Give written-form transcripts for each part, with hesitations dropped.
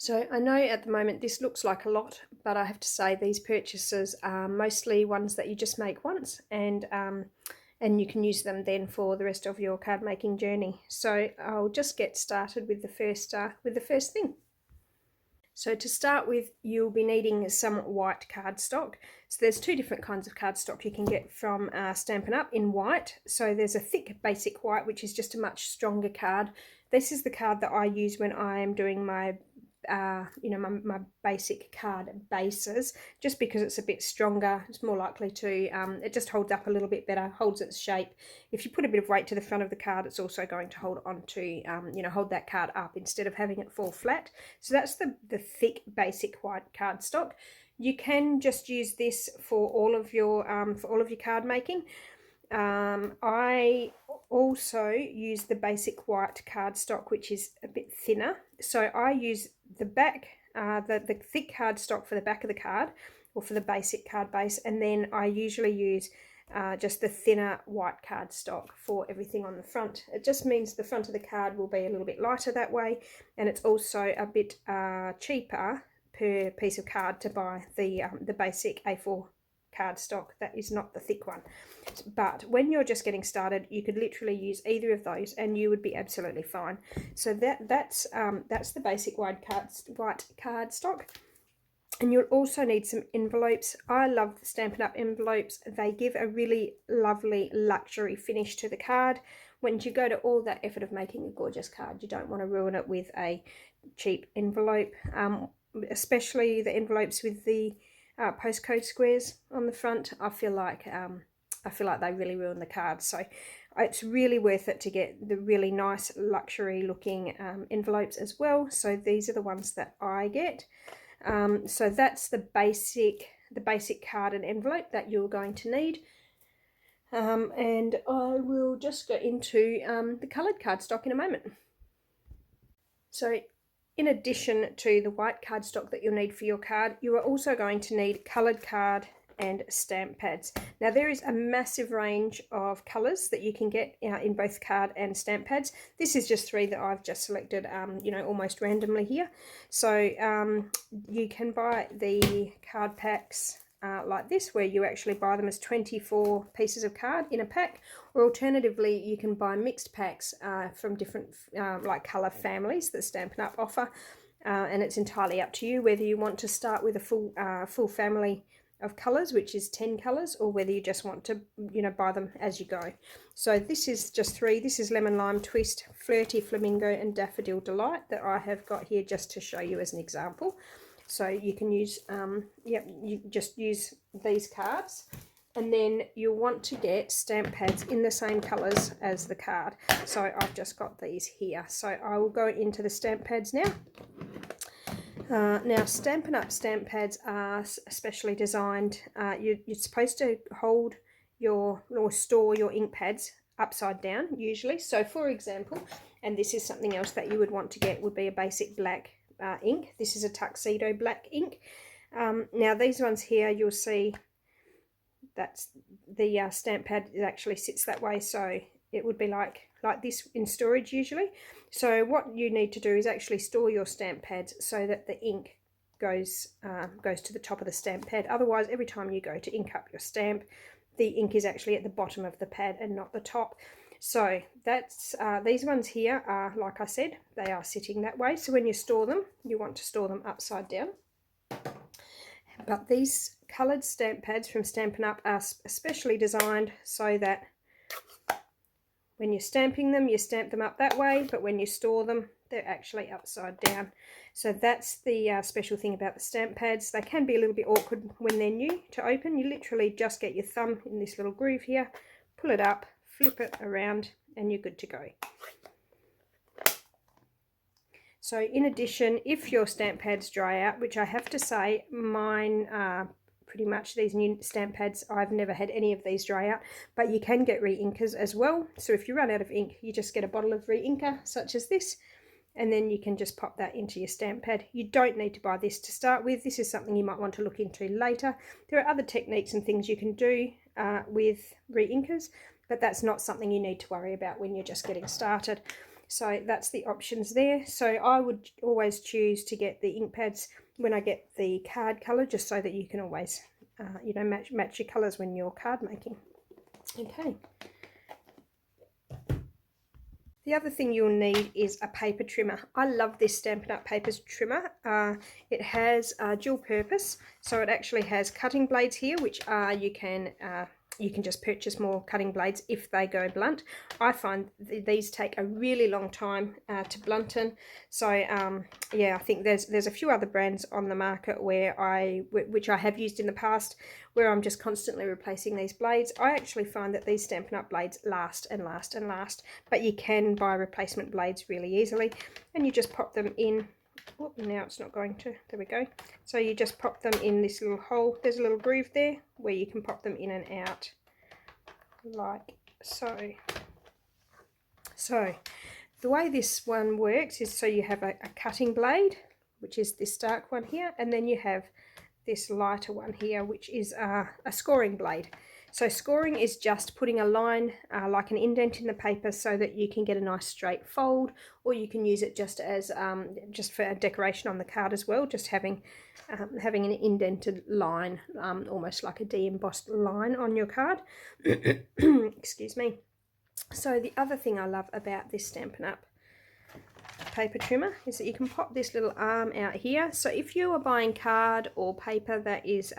So I know at the moment this looks like a lot, but I have to say these purchases are mostly ones that you just make once, and you can use them then for the rest of your card making journey. So I'll just get started with the first thing. So to start with, you'll be needing some white cardstock. So there's two different kinds of cardstock you can get from Stampin' Up! In white. So there's a thick basic white, which is just a much stronger card. This is the card that I use when I am doing my my basic card bases, just because it's a bit stronger. It's more likely to, it just holds up a little bit better, holds its shape. If you put a bit of weight to the front of the card, it's also going to hold on to, hold that card up instead of having it fall flat. So that's the thick basic white cardstock. You can just use this for all of your card making. I also use the basic white cardstock, which is a bit thinner. So I use the back, the thick cardstock for the back of the card, or for the basic card base, and then I usually use just the thinner white cardstock for everything on the front. It just means the front of the card will be a little bit lighter that way, and it's also a bit cheaper per piece of card to buy the basic A4 cardstock. That is not the thick one. But when you're just getting started, you could literally use either of those and you would be absolutely fine. So that's the basic white cardstock. And you'll also need some envelopes. I love the Stampin' Up! Envelopes. They give a really lovely luxury finish to the card. When you go to all that effort of making a gorgeous card, you don't want to ruin it with a cheap envelope, especially the envelopes with the postcode squares on the front. I feel like they really ruin the card. So it's really worth it to get the really nice luxury looking envelopes as well. So these are the ones that I get. So that's the basic card and envelope that you're going to need. And I will just go into the coloured cardstock in a moment. So in addition to the white cardstock that you'll need for your card, you are also going to need coloured card and stamp pads. Now there is a massive range of colours that you can get in both card and stamp pads. This is just 3 that I've just selected, almost randomly here. So you can buy the card packs like this, where you actually buy them as 24 pieces of card in a pack, or alternatively you can buy mixed packs from different like colour families that Stampin' Up! Offer, and it's entirely up to you whether you want to start with a full family of colours, which is 10 colours, or whether you just want to buy them as you go. So this is just 3. This is Lemon Lime Twist, Flirty Flamingo and Daffodil Delight that I have got here just to show you as an example. So you can use, you just use these cards, and then you'll want to get stamp pads in the same colours as the card. So I've just got these here. So I will go into the stamp pads now. Now Stampin' Up! Stamp pads are specially designed. You're supposed to hold or store your ink pads upside down usually. So for example, and this is something else that you would want to get, would be a basic black ink. This is a tuxedo black ink. Now these ones here, you'll see that's the stamp pad, it actually sits that way, so it would be like this in storage usually. So what you need to do is actually store your stamp pads so that the ink goes to the top of the stamp pad. Otherwise, every time you go to ink up your stamp, the ink is actually at the bottom of the pad and not the top. So that's these ones here are, like I said, they are sitting that way. So when you store them, you want to store them upside down. But these coloured stamp pads from Stampin' Up! Are especially designed so that when you're stamping them, you stamp them up that way, but when you store them, they're actually upside down. So that's the special thing about the stamp pads. They can be a little bit awkward when they're new to open. You literally just get your thumb in this little groove here, pull it up, flip it around, and you're good to go. So in addition, if your stamp pads dry out, which I have to say mine are pretty much, these new stamp pads, I've never had any of these dry out, but you can get re-inkers as well. So if you run out of ink, you just get a bottle of re-inker such as this, and then you can just pop that into your stamp pad. You don't need to buy this to start with. This is something you might want to look into later. There are other techniques and things you can do with re-inkers, but that's not something you need to worry about when you're just getting started. So that's the options there. So I would always choose to get the ink pads when I get the card colour, just so that you can always you know, match your colours when you're card making. Okay. The other thing you'll need is a paper trimmer. I love this Stampin' Up! Paper trimmer. It has dual purpose, so it actually has cutting blades here, which you can just purchase more cutting blades if they go blunt. I find these take a really long time to blunten, so yeah, I think there's a few other brands on the market where which I have used in the past, where I'm just constantly replacing these blades. I actually find that these Stampin' Up! Blades last and last and last, but you can buy replacement blades really easily, and you just pop them in. Oh, now it's not going to. There we go. So you just pop them in this little hole. There's a little groove there where you can pop them in and out like so. So the way this one works is, so you have a cutting blade, which is this dark one here, and then you have this lighter one here, which is a scoring blade. So scoring is just putting a line like an indent in the paper so that you can get a nice straight fold, or you can use it just as just for decoration on the card as well, just having an indented line, almost like a de-embossed line on your card. Excuse me. So the other thing I love about this Stampin' Up! Paper trimmer is that you can pop this little arm out here. So if you are buying card or paper that is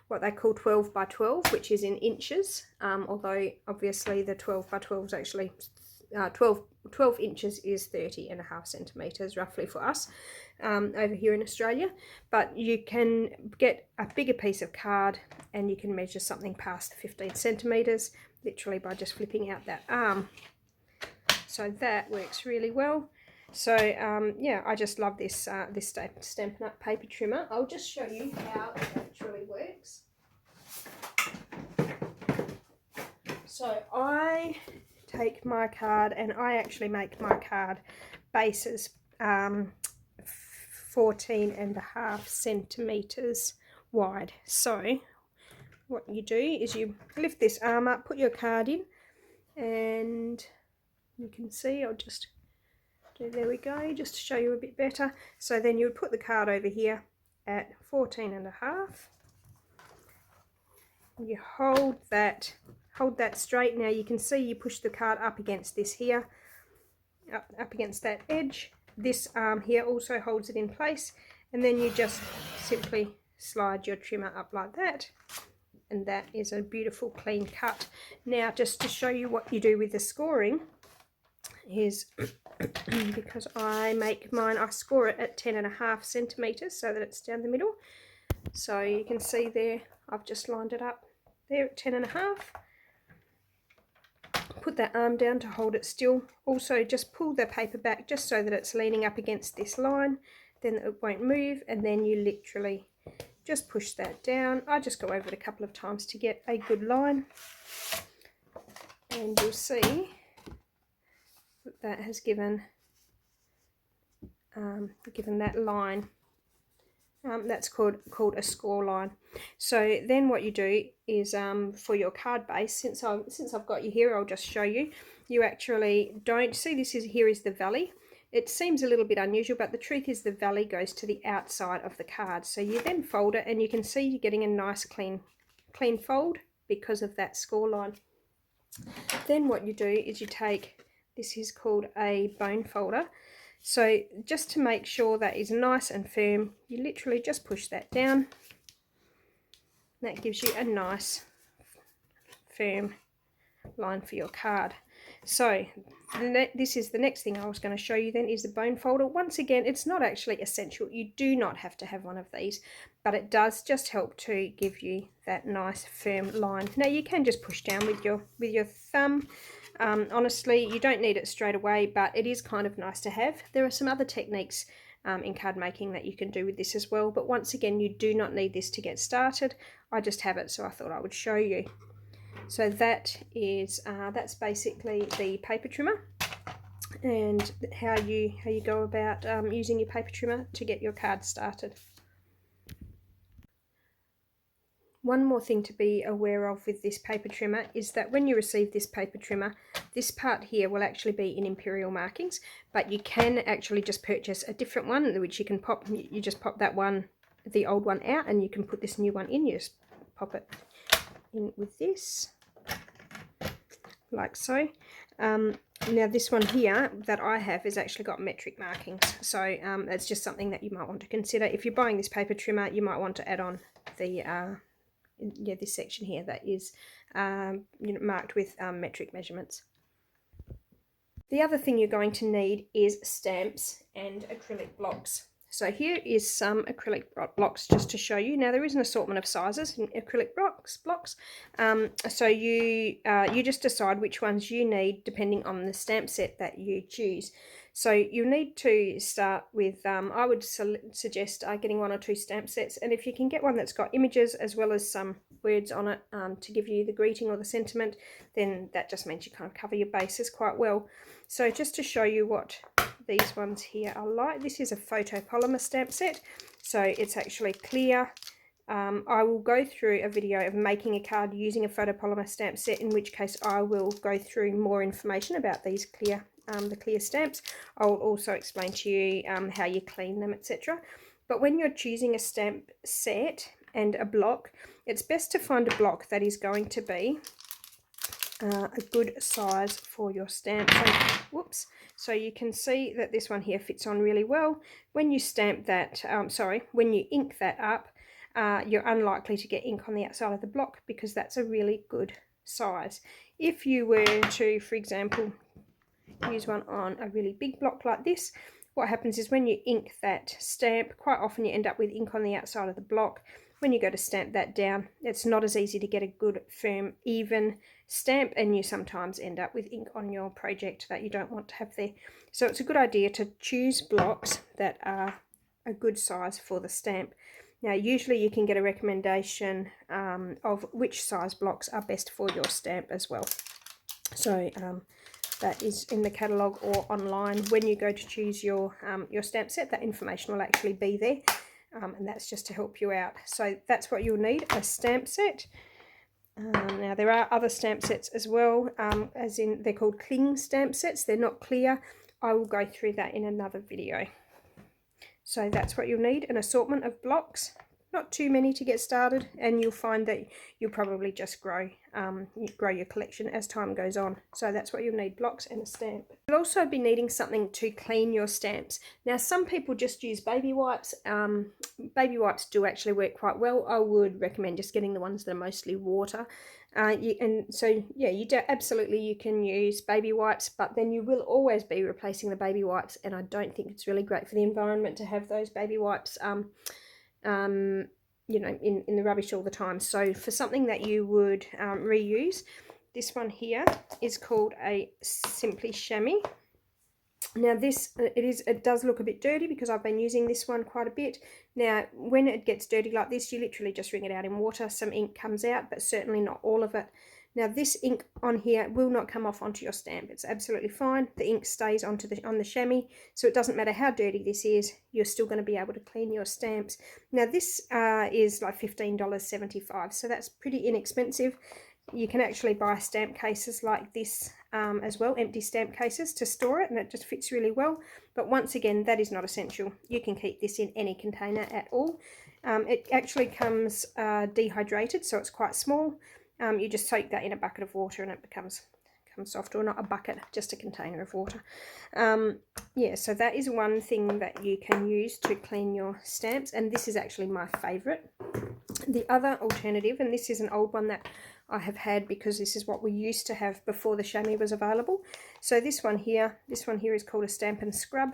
what they call 12 by 12, which is in inches, although obviously the 12 by 12 is actually 12 inches is 30.5 centimeters roughly for us over here in Australia, but you can get a bigger piece of card and you can measure something past 15 centimeters literally by just flipping out that arm. So that works really well. So yeah, I just love this this Stampin' Up! Paper trimmer. I'll just show you how it actually works. So I take my card and I actually make my card bases 14.5 centimeters wide. So what you do is you lift this arm up, put your card in, and you can see, I'll just do, there we go, just to show you a bit better. So then you would put the card over here at 14.5. You hold that straight. Now you can see you push the card up against this here, up against that edge. This arm here also holds it in place, and then you just simply slide your trimmer up like that, and that is a beautiful clean cut. Now just to show you what you do with the scoring is because I make mine, I score it at 10.5 centimeters so that it's down the middle. So you can see there, I've just lined it up there at 10.5. Put that arm down to hold it still. Also just pull the paper back just so that it's leaning up against this line, then it won't move, and then you literally just push that down. I just go over it a couple of times to get a good line, and you'll see that has given that line. That's called a score line. So then what you do is for your card base, since I've got you here, I'll just show you. You actually don't see, here is the valley. It seems a little bit unusual, but the truth is the valley goes to the outside of the card. So you then fold it, and you can see you're getting a nice clean fold because of that score line. Then what you do is you take, this is called a bone folder. So just to make sure that is nice and firm, you literally just push that down. That gives you a nice firm line for your card. So this is the next thing I was going to show you then, is the bone folder. Once again, it's not actually essential. You do not have to have one of these, but it does just help to give you that nice firm line. Now you can just push down with your thumb. Honestly, you don't need it straight away, but it is kind of nice to have. There are some other techniques in card making that you can do with this as well, but once again, you do not need this to get started. I just have it, so I thought I would show you. So that is that's basically the paper trimmer, and how you go about using your paper trimmer to get your card started. One more thing to be aware of with this paper trimmer is that when you receive this paper trimmer, this part here will actually be in imperial markings, but you can actually just purchase a different one, which you can pop. You just pop that one, the old one out, and you can put this new one in. You just pop it in with this, like so. Now this one here that I have has actually got metric markings, so that's just something that you might want to consider. If you're buying this paper trimmer, you might want to add on the this section here that is marked with metric measurements. The other thing you're going to need is stamps and acrylic blocks. So here is some acrylic blocks just to show you. Now there is an assortment of sizes in acrylic blocks. So you just decide which ones you need depending on the stamp set that you choose. So you need to start with, I would suggest getting 1 or 2 stamp sets, and if you can get one that's got images as well as some words on it to give you the greeting or the sentiment, then that just means you kind of cover your bases quite well. So just to show you what these ones here are like, this is a photopolymer stamp set, so it's actually clear. I will go through a video of making a card using a photopolymer stamp set, in which case I will go through more information about these clear the clear stamps. I'll also explain to you how you clean them, etc. But when you're choosing a stamp set and a block, it's best to find a block that is going to be a good size for your stamp. So, whoops. So you can see that this one here fits on really well. When you stamp that, when you ink that up, you're unlikely to get ink on the outside of the block because that's a really good size. If you were to, for example, use one on a really big block like this, what happens is when you ink that stamp, quite often you end up with ink on the outside of the block. When you go to stamp that down, it's not as easy to get a good, firm, even stamp, and you sometimes end up with ink on your project that you don't want to have there. So it's a good idea to choose blocks that are a good size for the stamp. Now usually you can get a recommendation of which size blocks are best for your stamp as well. So that is in the catalogue or online. When you go to choose your stamp set, that information will actually be there, and that's just to help you out. So that's what you'll need, a stamp set. Now there are other stamp sets as well, as in they're called cling stamp sets. They're not clear. I will go through that in another video. So that's what you'll need, an assortment of blocks. Not too many to get started, and you'll find that you'll probably just grow your collection as time goes on. So that's what you'll need, blocks and a stamp. You'll also be needing something to clean your stamps. Now some people just use baby wipes. Baby wipes do actually work quite well. I would recommend just getting the ones that are mostly water. Absolutely you can use baby wipes, but then you will always be replacing the baby wipes, and I don't think it's really great for the environment to have those baby wipes in the rubbish all the time. So for something that you would reuse, this one here is called a Simply Chamois. Now this, it does look a bit dirty because I've been using this one quite a bit. Now when it gets dirty like this, you literally just wring it out in water. Some ink comes out, but certainly not all of it. Now this ink on here will not come off onto your stamp. It's absolutely fine. The ink stays on the chamois, so it doesn't matter how dirty this is, you're still going to be able to clean your stamps. Now this is like $15.75, so that's pretty inexpensive. You can actually buy stamp cases like this as well, empty stamp cases to store it, and it just fits really well. But once again, that is not essential. You can keep this in any container at all. It actually comes dehydrated, so it's quite small. You just soak that in a bucket of water and it becomes soft, or not a bucket, just a container of water. So that is one thing that you can use to clean your stamps, and this is actually my favourite. The other alternative, and this is an old one that I have had because this is what we used to have before the chamois was available. So this one here is called a Stamp and Scrub.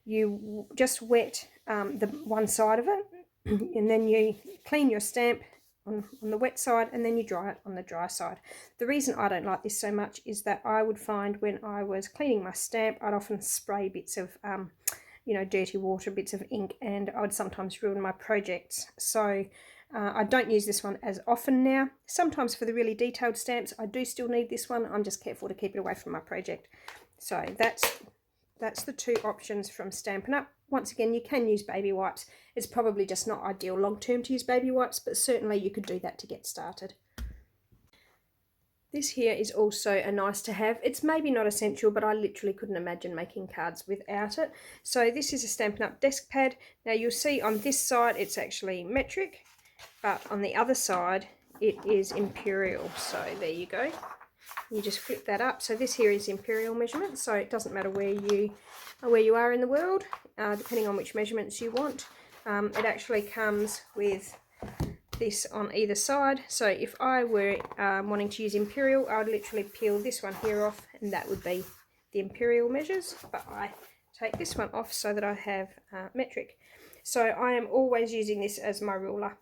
You just wet the one side of it, and then you clean your stamp on the wet side, and then you dry it on the dry side. The reason I don't like this so much is that I would find when I was cleaning my stamp, I'd often spray bits of dirty water, bits of ink, and I would sometimes ruin my projects. So I don't use this one as often now. Sometimes for the really detailed stamps I do still need this one. I'm just careful to keep it away from my project. So that's the two options from Stampin' Up. once again, you can use baby wipes. It's probably just not ideal long term to use baby wipes, but certainly you could do that to get started. This here is also a nice to have. It's maybe not essential, but I literally couldn't imagine making cards without it. So this is a Stampin' Up! Desk pad. Now you'll see on this side it's actually metric, but on the other side it is imperial. So there you go. You just flip that up. So this here is imperial measurement, so it doesn't matter where you are in the world, depending on which measurements you want. It actually comes with this on either side. So if I were wanting to use imperial, I would literally peel this one here off, and that would be the imperial measures, but I take this one off so that I have metric. So I am always using this as my ruler.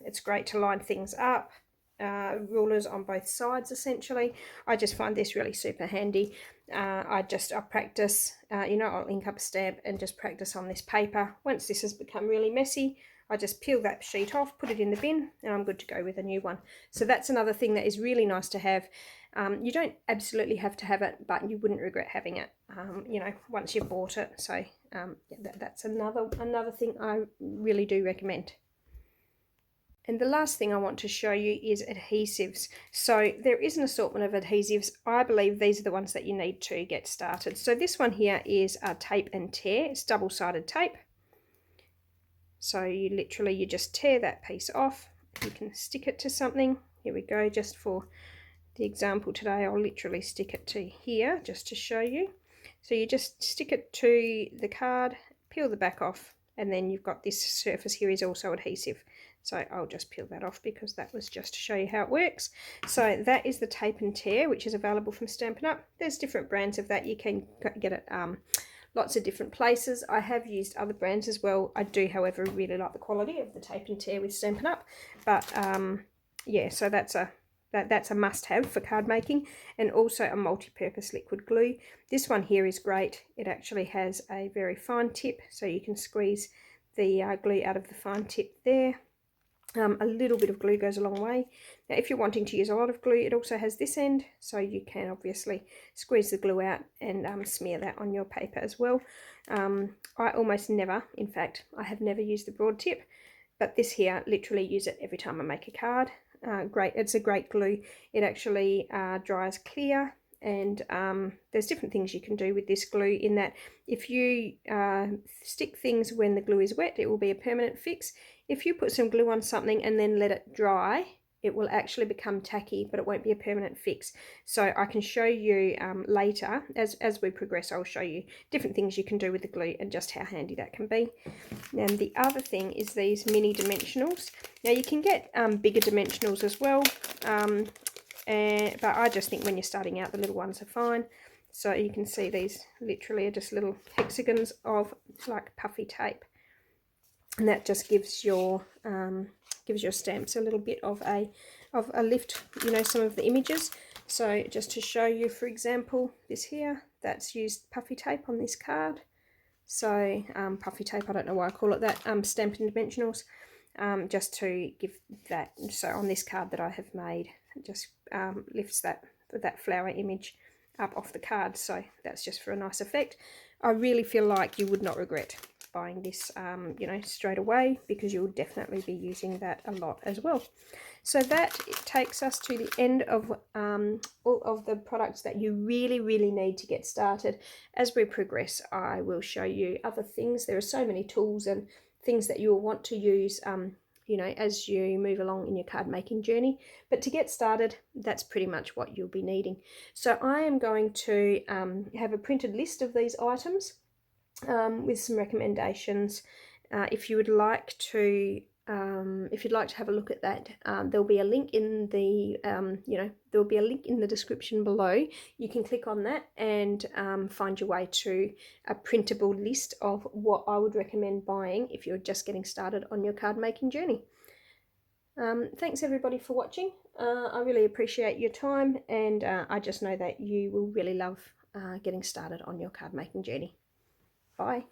It's great to line things up. Rulers on both sides essentially. I just find this really super handy. I practice, you know, I'll ink up a stamp and just practice on this paper. Once this has become really messy, I just peel that sheet off, put it in the bin, and I'm good to go with a new one. So that's another thing that is really nice to have. You don't absolutely have to have it, but you wouldn't regret having it, you know, once you've bought it. So that's another thing I really do recommend. And the last thing I want to show you is adhesives. So there is an assortment of adhesives. I believe these are the ones that you need to get started. So this one here is tape and tear. It's double-sided tape. So you just tear that piece off. You can stick it to something. Here we go, just for the example today, I'll literally stick it to here just to show you. So you just stick it to the card, peel the back off, and then you've got this surface here is also adhesive. So I'll just peel that off because that was just to show you how it works. So that is the tape and tear, which is available from Stampin' Up! There's different brands of that. You can get it lots of different places. I have used other brands as well. I do, however, really like the quality of the tape and tear with Stampin' Up! But yeah, so that's a must-have for card making, and also a multi-purpose liquid glue. This one here is great. It actually has a very fine tip, so you can squeeze the glue out of the fine tip there. A little bit of glue goes a long way. Now if you're wanting to use a lot of glue, it also has this end, so you can obviously squeeze the glue out and smear that on your paper as well. I almost never, in fact, I have never used the broad tip, but this here, literally use it every time I make a card. Great, it's a great glue. It actually dries clear, and there's different things you can do with this glue, in that if you stick things when the glue is wet, it will be a permanent fix. If you put some glue on something and then let it dry, it will actually become tacky, but it won't be a permanent fix. So I can show you later, as we progress, I'll show you different things you can do with the glue and just how handy that can be. And the other thing is these mini dimensionals. Now you can get bigger dimensionals as well, but I just think when you're starting out, the little ones are fine. So you can see these literally are just little hexagons of like puffy tape, and that just gives your stamps a little bit of a lift, you know, some of the images. So just to show you, for example, this here, that's used puffy tape on this card. So puffy tape, I don't know why I call it that, Stampin' Dimensionals, just to give that. So on this card that I have made, it just lifts that flower image up off the card, so that's just for a nice effect. I really feel like you would not regret buying this, you know, straight away, because you'll definitely be using that a lot as well. So that takes us to the end of all of the products that you really need to get started. As we progress, I will show you other things. There are so many tools and things that you'll want to use, you know, as you move along in your card making journey. But to get started, that's pretty much what you'll be needing. So I am going to have a printed list of these items with some recommendations. If you would like to have a look at that, there'll be a link in the there'll be a link in the description below. You can click on that and find your way to a printable list of what I would recommend buying if you're just getting started on your card making journey. Thanks everybody for watching. I really appreciate your time, and I just know that you will really love getting started on your card making journey. Bye.